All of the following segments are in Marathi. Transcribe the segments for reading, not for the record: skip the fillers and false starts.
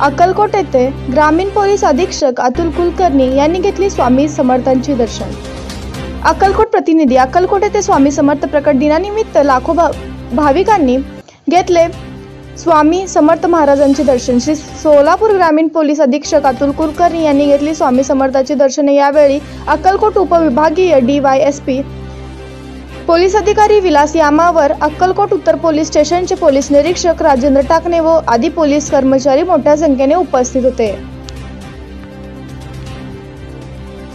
अक्कलकोट येथे ग्रामीण पोलीस अधीक्षक अतुल कुलकर्णी यांनी घेतली स्वामी समर्थांची दर्शन। अक्कलकोट प्रतिनिधी। अक्कलकोट येथे स्वामी समर्थ प्रकट दिनानिमित्त लाखो भाविकांनी घेतले स्वामी समर्थ महाराजांचे दर्शन। श्री सोलापूर ग्रामीण पोलीस अधीक्षक अतुल कुलकर्णी यांनी घेतली स्वामी समर्थांची दर्शने। यावेळी अक्कलकोट उपविभागीय DYSP पोलीस अधिकारी विलास यामावर, अक्कलकोट उत्तर पोलीस स्टेशनचे पोलीस निरीक्षक राजेंद्र टाकणे व आदी पोलीस कर्मचारी मोठ्या संख्येने उपस्थित होते।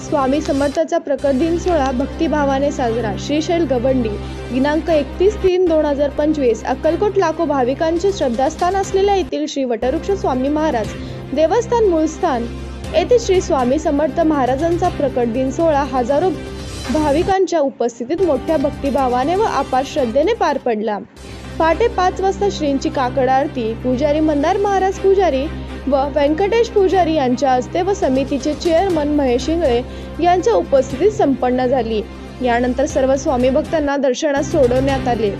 स्वामी समर्थांचा प्रकट दिन सोहळा भक्तिभावाने साजरा। श्रीशैल गवंडी दिनांक 31/3/2025 अक्कलकोट। लाखो भाविकांचे श्रद्धास्थान असलेल्या येथील श्री वटवृक्ष स्वामी महाराज देवस्थान मूळस्थान येथे श्री स्वामी समर्थ महाराजांचा प्रकट दिन सोहळा हजारो भाविकांच्या उपस्थितीत मोठ्या भक्तिभावाने व अपार श्रद्धेने पार पडला। पहाटे 5 वाजता श्रींची काकड आरती पुजारी मंदार महाराज पुजारी व व्यंकटेश पुजारी यांच्या हस्ते व समितीचे चेअरमन महेश इंगळे यांच्या उपस्थितीत संपन्न झाली। यानंतर सर्व स्वामी भक्तांना दर्शनास सोडवण्यात आले।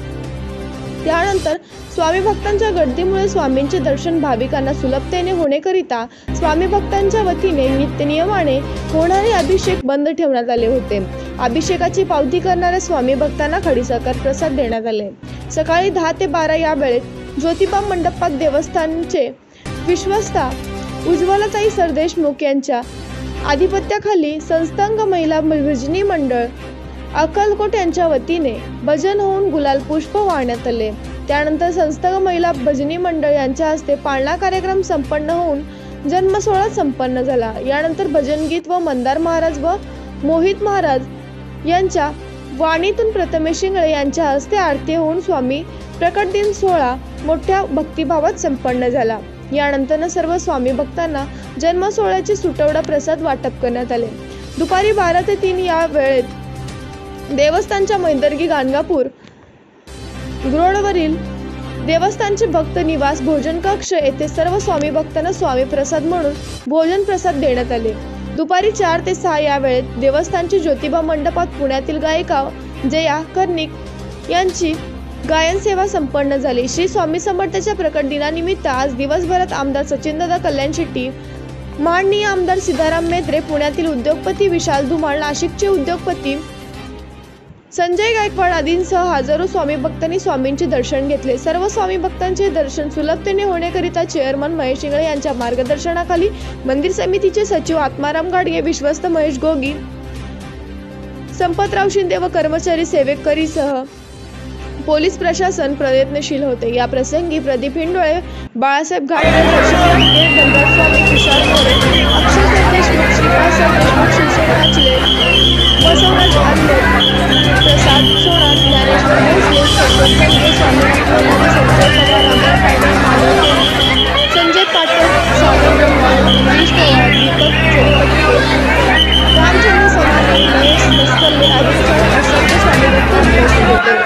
त्यानंतर स्वामी भक्तांच्या गर्दीमुळे स्वामींचे दर्शन भाविकांना सुलभतेने होण्याकरिता स्वामी भक्तांच्या वतीने नित्यनियमाने होणारे अभिषेक बंद ठेवण्यात आले होते। अभिषेकाची पावती करणाऱ्या स्वामी भक्तांना खडीसाखर प्रसाद देण्यात आले। सकाळी 10 ते 12 या वेळेत ज्योतिबा मंडपात देवस्थानचे विश्वस्ता उज्ज्वलाताई सरदेशमुख यांच्या आधिपत्याखाली संस्थांग महिला भजनी मंडळ अक्कलकोट यांच्या वतीने भजन होऊन गुलाल पुष्प वाहण्यात आले। त्यानंतर संस्थांग महिला भजनी मंडळ यांच्या हस्ते पाळणा कार्यक्रम संपन्न होऊन जन्मसोहळा संपन्न झाला। यानंतर भजन गीत व मंदार महाराज व मोहित महाराज यांच्या वाणीतून प्रथमेश इंगळे यांच्या हस्ते आरती होऊन स्वामी प्रकट दिन सोहळा मोठ्या भक्तिभावात संपन्न झाला। यानंतर सर्व स्वामी भक्तांना जन्म सोहळ्याचे सुटवडा प्रसाद वाटप करण्यात आले। दुपारी 12 ते 3 या वेळेत देवस्थानच्या मैदर्गी गाणगापूर रोडवरील देवस्थानचे भक्त निवास भोजन कक्ष येथे सर्व स्वामी भक्तांना स्वामी प्रसाद म्हणून भोजन प्रसाद देण्यात आले। दुपारी 4 ते 6 या वेळेत देवस्थानचे ज्योतिबा मंडपात पुण्यातील गायिका जया कर्णिक यांची गायन सेवा संपन्न झाली। श्री स्वामी समर्थांच्या प्रकट दिनानिमित्त आज दिवसभरात आमदार सचिनदादा कल्याण शेट्टी, माननीय आमदार सिद्धाराम मेत्रे, पुण्यातील उद्योगपती विशाल धुमाळ, नाशिकचे उद्योगपती संजय गायकवाड आदींसह हजारो स्वामी भक्तांनी स्वामींचे दर्शन घेतले। सर्व स्वामी भक्तांचे दर्शन सुलभतेने होण्याकरिता चेअरमन महेश इंगळे यांच्या मार्गदर्शनाखाली मंदिर समितीचे सचिव आत्माराम गाडगे, विश्वस्त महेश गोगी, संपतराव शिंदे व कर्मचारी सेवेकरीसह पोलीस प्रशासन प्रयत्नशील होते। या प्रसंगी प्रदीप हिंडोळे, बाळासाहेब घाटगे, गंगाधर स्वामी, विशाल मोरे, अक्षय देशमुख, श्रीपाद देशमुख, शिवसेना चिले, बसवराज आंबे, प्रसाद सोनार, ज्ञानेश्वर भोसले, सरपंच स्वामी, संजय पवार, संजय पाटील, सागर ब्रह्मांड, गिरीश पवार, दीपक चोरपट्टी, रामचंद्र समाने, महेश मस्कल्ले आदींसह असंख्य स्वामी भक्त उपस्थित होते।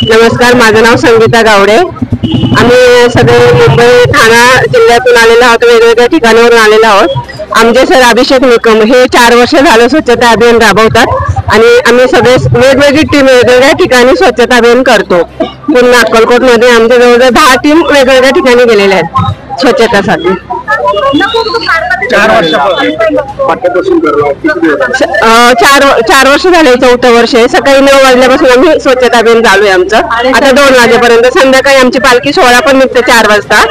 नमस्कार, माझं नाव संगीता गावडे. आम्ही सगळे मुंबई ठाणा जिल्ह्यातून आलेलो आहोत, वेगवेगळ्या ठिकाणावरून आलेलो आहोत. आमचे सर अभिषेक निकम हे 4 वर्ष झालं स्वच्छता अभियान राबवतात आणि आम्ही सगळे वेगवेगळी टीम वेगवेगळ्या ठिकाणी स्वच्छता अभियान करतो. पूर्ण अक्कलकोटमध्ये आमच्या जवळजवळ 10 टीम वेगवेगळ्या ठिकाणी गेलेल्या आहेत स्वच्छतासाठी. 4 वर्ष झाले, 4थं वर्ष आहे. सकाळी 9 वाजल्यापासून आम्ही स्वच्छता अभियान चालू आहे आमचं. आता 2 वाजेपर्यंत. संध्याकाळी आमची पालखी सोहळा पण निघते 4 वाजता,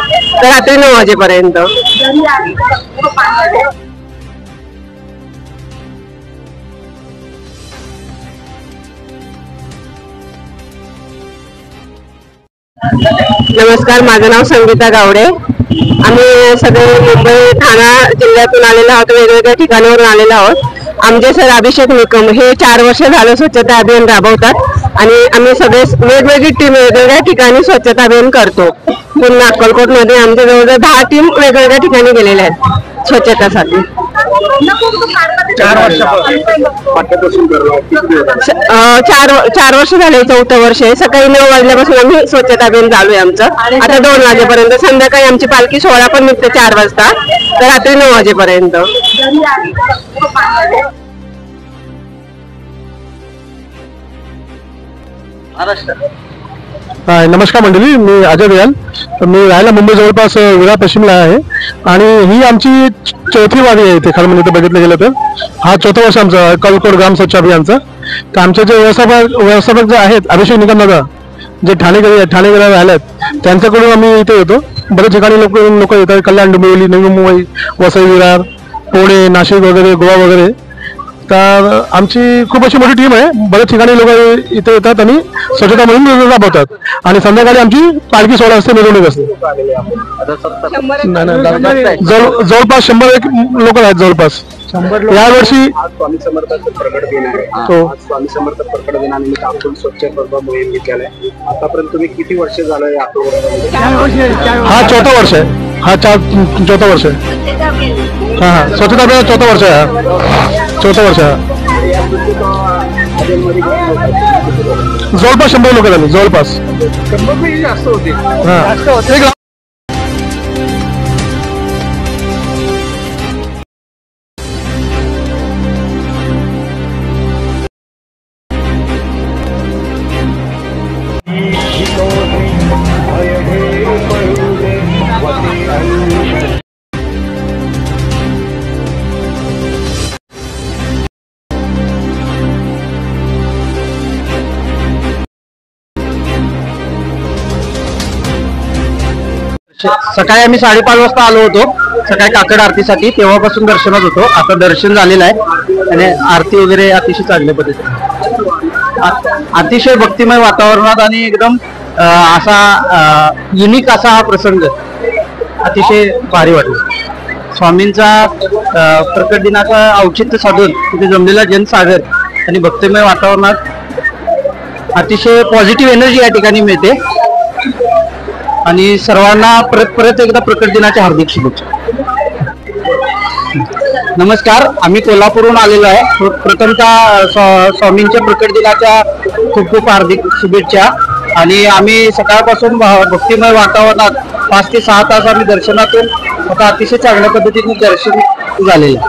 तर रात्री 9 वाजेपर्यंत. नमस्कार, माझं नाव संगीता गावडे. आम्ही सगळे मुंबई ठाणा जिल्ह्यातून आलेलो आहोत, वेगवेगळ्या ठिकाणावरून आलेलो आहोत. आमचे सर अभिषेक निकम हे 4 वर्ष झालं स्वच्छता अभियान राबवतात आणि आम्ही सगळे वेगवेगळी टीम वेगवेगळ्या ठिकाणी स्वच्छता अभियान करतो. पूर्ण अक्कलकोटमध्ये आमच्या जवळजवळ 10 टीम वेगवेगळ्या ठिकाणी गेलेल्या आहेत स्वच्छतासाठी. 4 वर्ष झाले, 4थं वर्ष आहे. सकाळी 9 वाजल्यापासून आम्ही स्वच्छता अभियान चालू आहे आमचं. आता 2 वाजेपर्यंत. संध्याकाळी आमची पालखी सोहळा पण निघते 4 वाजता, तर रात्री 9 वाजेपर्यंत. नमस्कार मंडळी, मी अजय दयाल. मी राहायला मुंबई जवळपास विरा पश्चिमला आहे आणि ही आमची 4थी वारी आहे इथे. खरं म्हणजे बघितलं गेलं तर हा 4थं वर्ष आमचं अक्कलकोट ग्राम स्वच्छ अभियानचं. तर आमचे जे व्यवस्थापक जे आहेत अभिषेक निकम दादा, जे ठाणेकडे राहिलेत, त्यांच्याकडून आम्ही इथे येतो. बरेच ठिकाणी लोक येतात. कल्याण, डोंबिवली, नवी मुंबई, वसई, विरार, पुणे, नाशिक वगैरे, गोवा वगैरे. तर आमची खूप अशी मोठी टीम आहे. बरेच ठिकाणी लोक इथे येतात आणि स्वच्छता मोहीम राबवतात. आणि संध्याकाळी आमची पालखी सोहळा असते, मिरवणूक असते. जवळपास 100 लोक आहेत. जवळपास 100 यावर्षी स्वामी समर्थांचं प्रकट दिन आहे. स्वामी समर्थ प्रकट दिनानिमित्त आपण स्वच्छ सर्व मोहीम घेतलेला आहे. आतापर्यंत तुम्ही किती वर्ष झालं या हा 4थं वर्ष आहे. हा 4थं वर्ष आहे. हा स्वच्छता अभियान 4थं वर्ष आहे. 4थं वर्ष आहे. जवळपास 100 लोक झाले. जवळपास 100 जास्त होते. सकाळी आम्ही 5:30 वाजता आलो होतो, सकाळी काकड आरतीसाठी. तेव्हापासून दर्शनात होतो. आता दर्शन झालेलं आहे आणि आरती वगैरे अतिशय चांगल्या पद्धतीने, अतिशय भक्तिमय वातावरणात आणि एकदम असा युनिक असा हा प्रसंग अतिशय भारी वाटला. स्वामींचा प्रकट दिनाचा औचित्य साधून तिथे जमलेला जनसागर आणि भक्तिमय वातावरणात अतिशय पॉझिटिव्ह एनर्जी या ठिकाणी मिळते. आणि सर्वांना परत एकदा प्रकट दिनाच्या हार्दिक शुभेच्छा. नमस्कार, आम्ही कोल्हापूरहून आलेलो आहे. प्रथमतः स्वामींच्या प्रकट दिनाच्या खूप हार्दिक शुभेच्छा. आणि आम्ही सकाळपासून भक्तिमय वातावरणात 5 ते 6 तास आम्ही दर्शनातून आता अतिशय चांगल्या पद्धतीने दर्शन झालेलं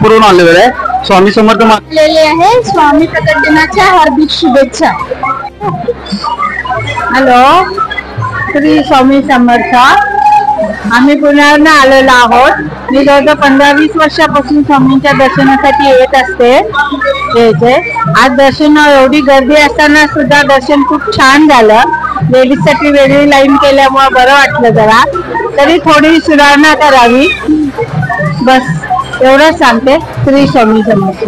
पुरून आलेलं आहे. स्वामी समर्थ मागलेले आहे. स्वामी प्रकट दिनाच्या हार्दिक शुभेच्छा. हॅलो, श्री स्वामी समर्थ. आम्ही पुण्यावरून आलेलो आहोत. मी जवळजवळ 15-20 वर्षापासून स्वामींच्या दर्शनासाठी येत असते. आज दर्शन एवढी गर्दी असताना सुद्धा दर्शन खूप छान झालं. लेडीजसाठी वेगळी लाईन केल्यामुळे बरं वाटलं जरा. तरी थोडी सुधारणा करावी, बस एवढंच सांगते. श्री स्वामी समर्थ.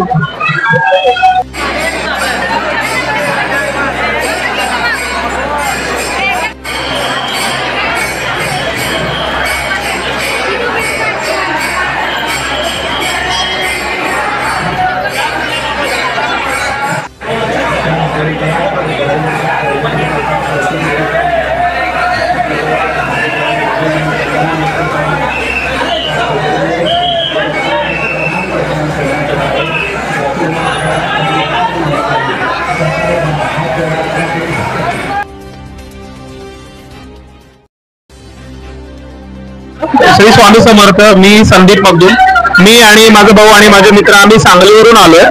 श्री स्वामी समर्थ. मी संदीप मगदूम. मी आणि माझा भाऊ आणि माझे मित्र आम्ही सांगलीवरून आलोय.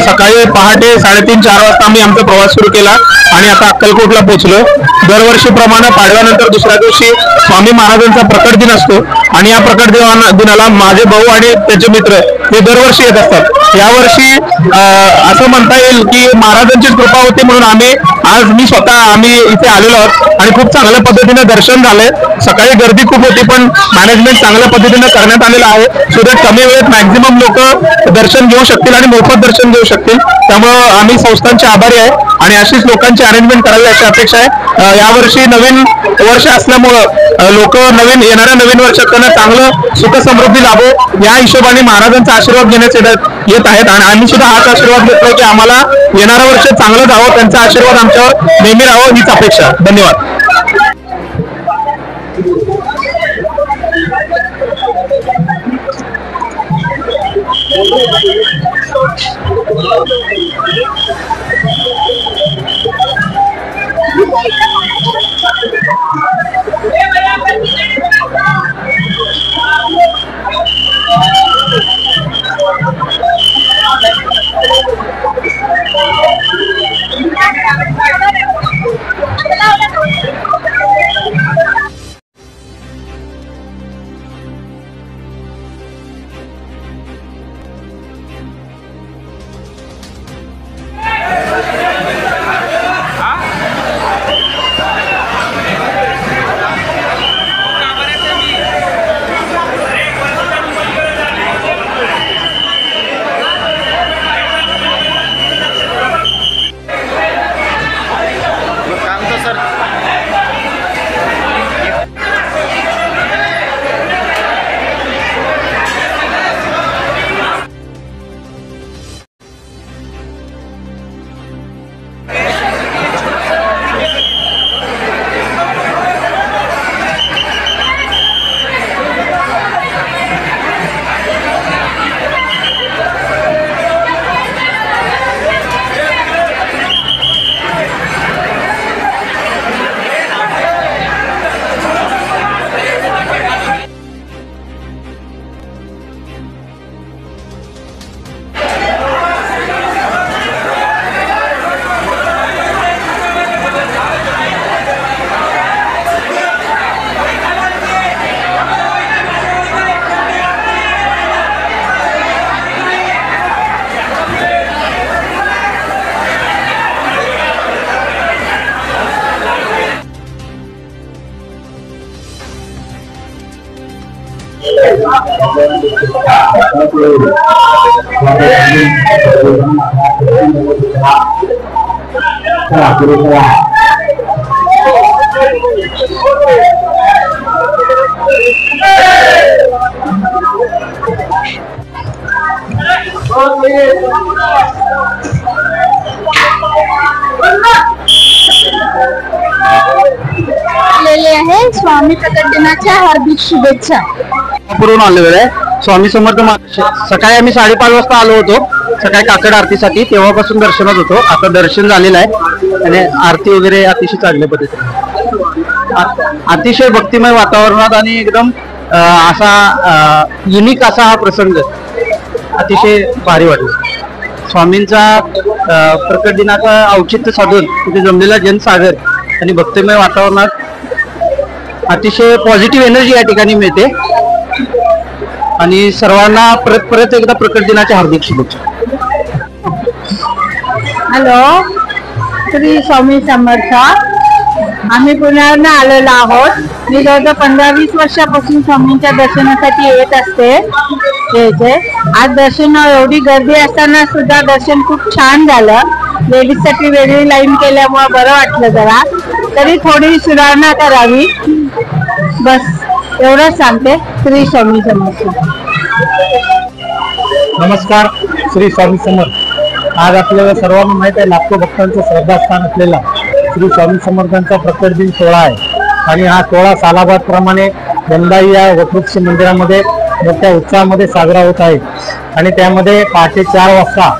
सकाळी पहाटे 3:30-4 वाजता आम्ही आमचा प्रवास सुरू केला आणि आता अक्कलकोटला पोहोचलो. दरवर्षीप्रमाणे पाडव्यानंतर दुसऱ्या दिवशी स्वामी महाराजांचा प्रकट दिन असतो आणि या प्रकट दिनाला माझे भाऊ आणि त्यांचे मित्र हे दरवर्षी येत असतात. यावर्षी असं म्हणता येईल की महाराजांचीच कृपा होती म्हणून आम्ही स्वतः इथे आलेलो आहोत आणि खूप चांगल्या पद्धतीने दर्शन झालंय. सकाळी गर्दी खूप होती पण मॅनेजमेंट चांगल्या पद्धतीने करण्यात आलेलं आहे सो दॅट कमी वेळेत मॅक्झिमम लोक दर्शन घेऊ शकतील आणि मोफत दर्शन घेऊ शकतील. त्यामुळं आम्ही संस्थांचे आभारी आहे आणि अशीच लोकांची अरेंजमेंट करावी अशी अपेक्षा आहे. यावर्षी नवीन वर्ष असल्यामुळं लोक येणाऱ्या नवीन वर्षात त्यांना चांगलं सुख समृद्धी लाभो या हिशोबाने महाराजांचा आशीर्वाद घेण्यात येत आहेत आणि आम्ही सुद्धा हाच आशीर्वाद घेतोय की आम्हाला येणारं वर्ष चांगलं जावं, त्यांचा आशीर्वाद आमच्यावर नेहमी राहावं हीच अपेक्षा. धन्यवाद. आहे स्वामी प्रकट दिनाच्या हार्दिक शुभेच्छा. पुरून आलेलो आहे. स्वामी समर्थ सकाळी आम्ही 5:30 वाजता आलो होतो सकाळी काकड आरतीसाठी. तेव्हापासून दर्शनात होतो. आता दर्शन झालेलं आहे आणि आरती वगैरे अतिशय चांगल्या पद्धतीने अतिशय भक्तिमय वातावरणात आणि एकदम असा युनिक असा हा प्रसंग अतिशय भारी वाटला. स्वामींचा प्रकट दिनाचा औचित्य साधून तिथे जमलेला जनसागर आणि भक्तिमय वातावरणात अतिशय पॉझिटिव्ह एनर्जी या ठिकाणी मिळते आणि सर्वांना परत एकदा प्रकट दिनाच्या हार्दिक शुभेच्छा. हॅलो, श्री स्वामी समर्थ. आम्ही पुण्यावरून आलेलो आहोत. मी जवळजवळ 15-20 वर्षापासून स्वामींच्या दर्शनासाठी येत असते. आज दर्शन एवढी गर्दी असताना सुद्धा दर्शन खूप छान झालं. लेडीज साठी वेगळी लाईन केल्यामुळे बरं वाटलं जरा. तरी थोडी सुधारणा करावी बस एवढंच सांगते. श्री स्वामी समर्थ. नमस्कार. श्री स्वामी समर्थ. आज आपल्याला सर्वांना माहित आहे लाखो भक्तांचं श्रद्धास्थान असलेला श्री स्वामी समर्थांचा प्रकट दिन सोहळा आहे आणि हा सोहळा सालाबाद प्रमाणे यंदाही या वटवृक्ष मंदिरामध्ये मोठ्या उत्साहामध्ये साजरा होत आहे आणि त्यामध्ये पहाटे 4 वाजता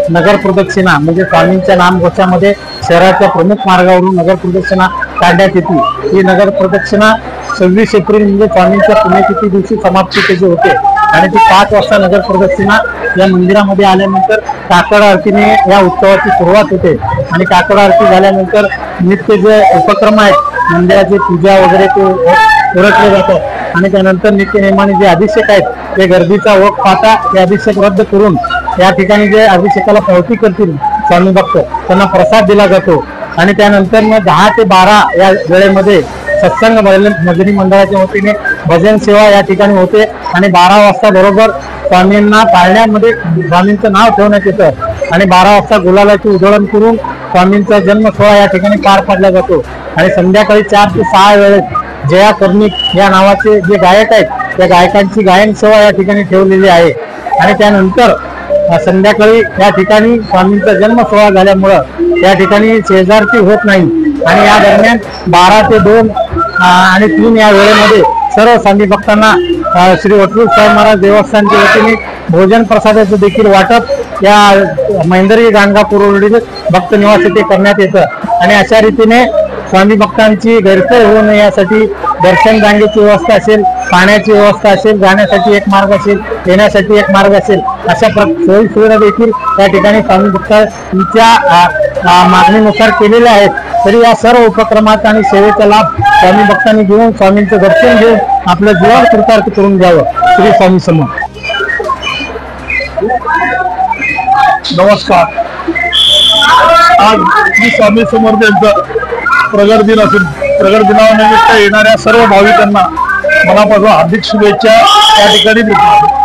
नगर प्रदक्षिणा म्हणजे स्वामींच्या नामघोषामध्ये शहराच्या प्रमुख मार्गावरून नगर प्रदक्षिणा काढण्यात येते. ही नगर प्रदक्षिणा 26 एप्रिल म्हणजे स्वामींच्या पुण्यतिथी दिवशी समाप्ती त्याची होते आणि ती 5 वाजता नगर प्रदक्षिणा या मंदिरामध्ये आल्यानंतर काकड आरतीने या उत्सवाची सुरुवात होते आणि काकड आरती झाल्यानंतर नित्य जे उपक्रम आहेत मंदिराची पूजा वगैरे ते उरकले जातात आणि त्यानंतर नित्यनेमाने जे अभिषेक आहेत ते गर्दीचा ओघ पाहता ते अभिषेक रद्द करून या ठिकाणी जे अभिषेकाला पावती करतील स्वामी भक्त त्यांना प्रसाद दिला जातो आणि त्यानंतर मग 10 ते 12 या वेळेमध्ये सत्संग भजनी मंडळाच्या वतीने भजन सेवा या ठिकाणी होते आणि 12 वाजता बरोबर स्वामींना पाळण्यामध्ये स्वामींचं नाव ठेवण्यात येतं आणि 12 वाजता गुलालाची उधळण करून स्वामींचा जन्म सोहळा या ठिकाणी पार पाडला जातो आणि संध्याकाळी 4 ते 6 वेळेत जया कर्णिक या नावाचे जे गायक आहेत त्या गायकांची गायन सेवा या ठिकाणी ठेवलेली आहे आणि त्यानंतर संध्याकाळी या ठिकाणी स्वामींचा जन्म सोहळा झाल्यामुळं या ठिकाणी शेजारती होत नाही आणि या दरम्यान 12 ते 2 आणि 3 या वेळेमध्ये सर्व स्वामी भक्तांना श्री वटरूळ स्वामी महाराज देवस्थानच्या वतीने भोजन प्रसादाचं देखील वाटप या महेंद्रगी गाणगापूरवरील भक्त निवास येथे करण्यात येतं आणि अशा रीतीने स्वामी भक्तांची गैरसोय होऊ नये यासाठी दर्शन रांगेची व्यवस्था असेल, पाण्याची व्यवस्था असेल, जाण्यासाठी एक मार्ग असेल, येण्यासाठी एक मार्ग असेल, अशा सोयी सुविधा देखील या ठिकाणी स्वामी भक्तांच्या मागणीनुसार केलेल्या आहेत. तरी या सर्व उपक्रमात आणि सेवेचा लाभ स्वामी भक्तांनी घेऊन स्वामींचं दर्शन घेऊन आपलं जीवन कृतार्थ करून घ्यावं. श्री स्वामी समर्थ. नमस्कार. आज श्री स्वामी समर्थ यांचा प्रगट दिन असून प्रगट दिनानिमित्त येणाऱ्या सर्व भाविकांना मनापासून हार्दिक शुभेच्छा या ठिकाणी देतो.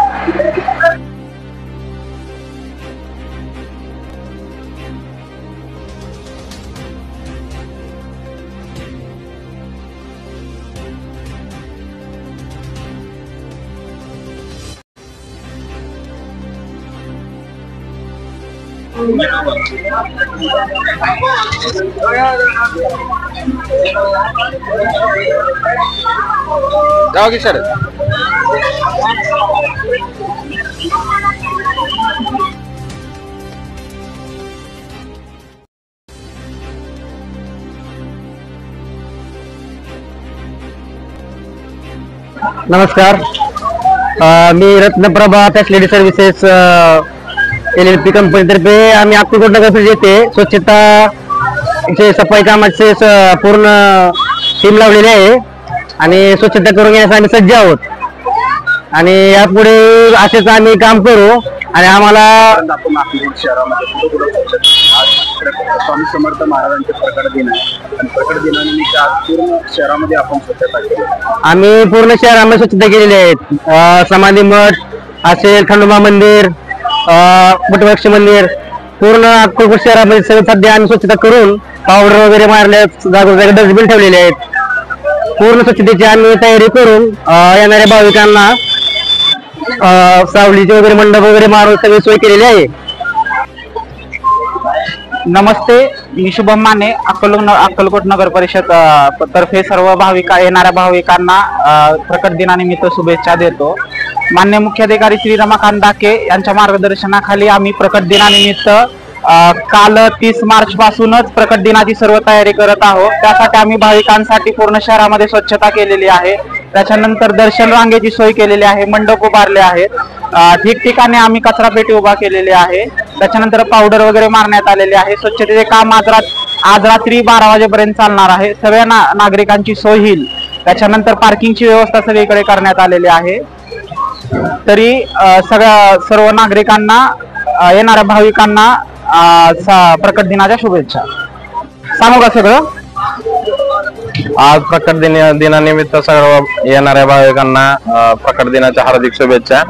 जाओ की सर. नमस्कार. मी रत्नप्रभा फॅसिलिटी सर्व्हिसेस LLP कंपनीतर्फे आम्ही अक्कलकोट नगर येथे स्वच्छता सफाई कामाचे पूर्ण टीम लावलेली आहे आणि स्वच्छता करून घेण्यासाठी आम्ही सज्ज आहोत आणि यापुढे असेच आम्ही काम करू आणि आम्हाला आपण अक्कलकोट शहरामध्ये स्वामी समर्थ महाराजांचे प्रकट दिन आहे आणि प्रकट दिनानिमित्त आज पूर्ण शहरामध्ये आपण स्वच्छता केली. आम्ही पूर्ण शहरामध्ये स्वच्छता केलेली आहेत. समाधी मठ असेल, खंडोबा मंदिर, वटवृक्ष मंदिर, पूर्ण अक्कलकोट शहरामध्ये सगळं सध्या आम्ही स्वच्छता करून पावडर वगैरे मारले, जागोजागी डस्टबिन ठेवलेले आहेत. पूर्ण स्वच्छतेची आम्ही तयारी करून येणाऱ्या भाविकांना सावलीचे वगैरे मंडप वगैरे मारून सगळी सोय केलेली आहे. नमस्ते, मी शुभम माने, अक्कलकोट नगर परिषद तर्फे सर्व येणाऱ्या भाविकांना प्रकट दिनानिमित्त शुभेच्छा देतो. मान्य मुख्याधिकारी श्री रमाकांत डाके यांच्या मार्गदर्शनाखाली आम्ही प्रकट दिनानिमित्त काल 30 मार्च पासूनच प्रकट दिनाची सर्व तयारी करत आहोत. त्यासाठी आम्ही भाविकांसाठी पूर्ण शहरामध्ये स्वच्छता केलेली आहे. त्याच्यानंतर दर्शन रांगेची सोय केलेली आहे, मंडप उभारले आहेत, ठिकठिकाणी आम्ही कचरा पेटी उभा केलेली आहे. त्याच्यानंतर पावडर वगैरे मारण्यात आलेले आहे. स्वच्छतेचे काम आज रात्री 12 वाजेपर्यंत चालणार आहे. सगळ्या नागरिकांची सोय होईल. त्याच्यानंतर पार्किंगची व्यवस्था सगळीकडे करण्यात आलेली आहे. तरी सर्व नागरिकांना, येणाऱ्या भाविकांना प्रकट दिनाच्या शुभेच्छा. सांगू का सगळं? आज प्रकट दिनानिमित्त सर्व येणाऱ्या भाविकांना प्रकट दिनाच्या हार्दिक शुभेच्छा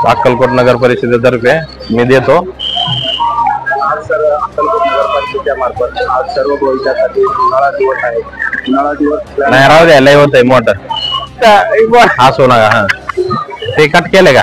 अक्कलकोट नगर परिषदेतर्फे मी देतो. आज अक्कलकोट नगर परिषदेच्या मार्फत आज सर्व भाविकांसाठी उन्हाळा दिवस आहे. उन्हाळा दिवस नाही राहू द्या, लय होतंय मोठं. असो नका. हा ते कट केले का?